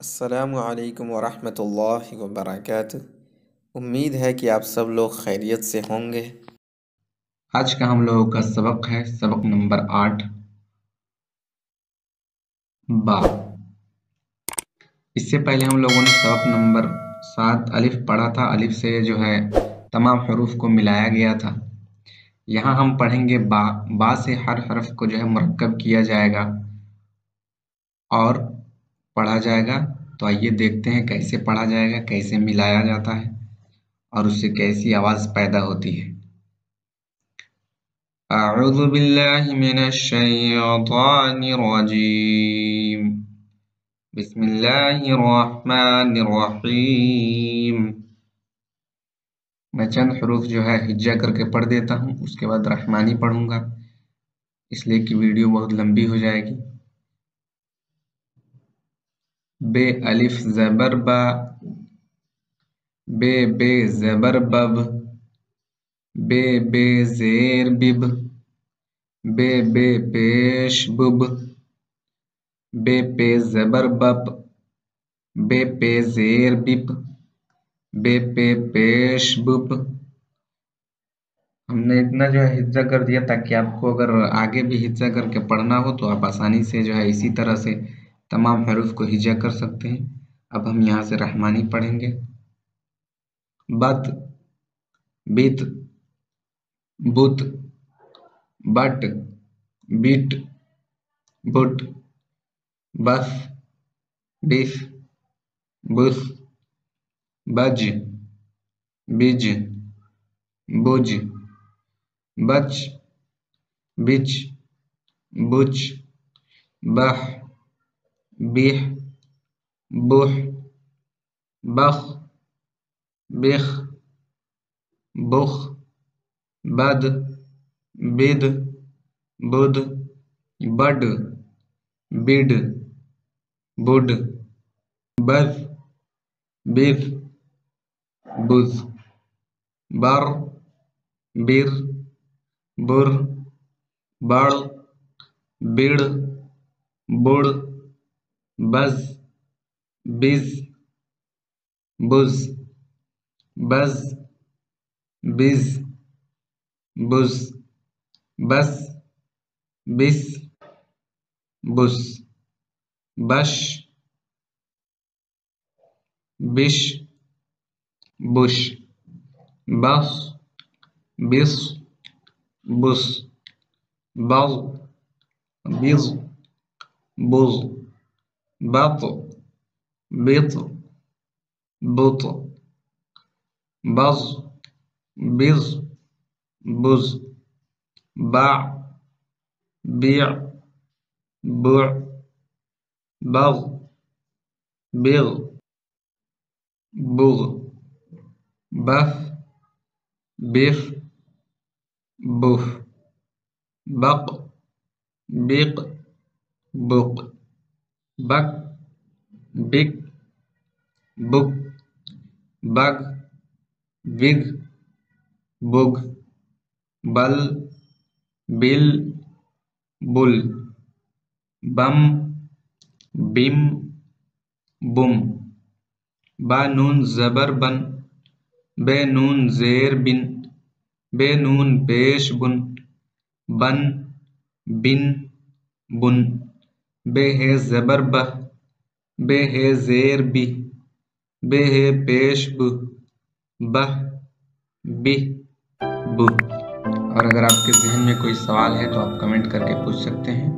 السلام علیکم ورحمۃ اللہ وبرکاتہ۔ امید ہے کہ آپ سب لوگ خیریت سے ہوں گے۔ آج کا ہم لوگوں کا سبق ہے سبق نمبر 8 با۔ اس سے پہلے ہم لوگوں نے سبق نمبر 7 الف پڑھا تھا۔ الف سے جو ہے تمام حروف کو ملایا گیا تھا۔ یہاں ہم پڑھیں گے با۔ با سے ہر حرف کو جو ہے مرکب کیا جائے گا اور پڑھا جائے گا۔ تو آئیے دیکھتے ہیں کیسے پڑھا جائے گا، کیسے ملایا جاتا ہے اور اس سے کیسی آواز پیدا ہوتی ہے۔ اعوذ باللہ من الشیطان الرجیم، بسم اللہ الرحمن الرحیم۔ میں چند حروف جو ہے ہجا کر کے پڑھ دیتا ہوں، اس کے بعد رحمانی پڑھوں گا، اس لیے کہ ویڈیو بہت لمبی ہو جائے گی۔ بے الف زبر با، بے بے زبر بب، بے بے زیر بب، بے بے پیش بب، بے پے زبر بپ، بے پے زیر بپ، بے پے پیش بپ۔ ہم نے اتنا جو ہے حفظہ کر دیا تاکہ آپ کو اگر آگے بھی حفظہ کر کے پڑھنا ہو تو آپ آسانی سے جو ہے اسی طرح سے تمام حروف کو حفظہ کر سکتے ہیں۔ اب ہم یہاں سے رحمانی پڑھیں گے۔ بت، بت، بت، بٹ، بٹ، بٹ، بف، بف، بف، بج، بج، بج، بچ، بچ، بچ، بح، بح، بح، بخ، بخ، بخ، بد، بد، بد، بڈ، بڈ، بڈ، بذ، بذ، بذ، بر، بر، بر، بڑ، بڑ، بڑ، بز، بز، بز، بز، بز، بز، بس، بس، بس، بش، بش، بش، بس، بس، بس، بض، بض، بض، بط، بط، بط، بظ، بظ، بظ، باع، بيع، بع، بغ، بغ، بغ، بف، بف، بف، بق، بق، بق، بک، بک، بک، بگ، بگ، بگ، بل، بل، بل، بم، بم، بم، با نون زبر بن، بے نون زیر بن، بے نون پیش بن، بن، بن، بن، بے ہے زبر بہ، بے ہے زیر بہ، بے ہے پیش بہ، بہ، بہ، بہ۔ اور اگر آپ کے ذہن میں کوئی سوال ہے تو آپ کمنٹ کر کے پوچھ سکتے ہیں۔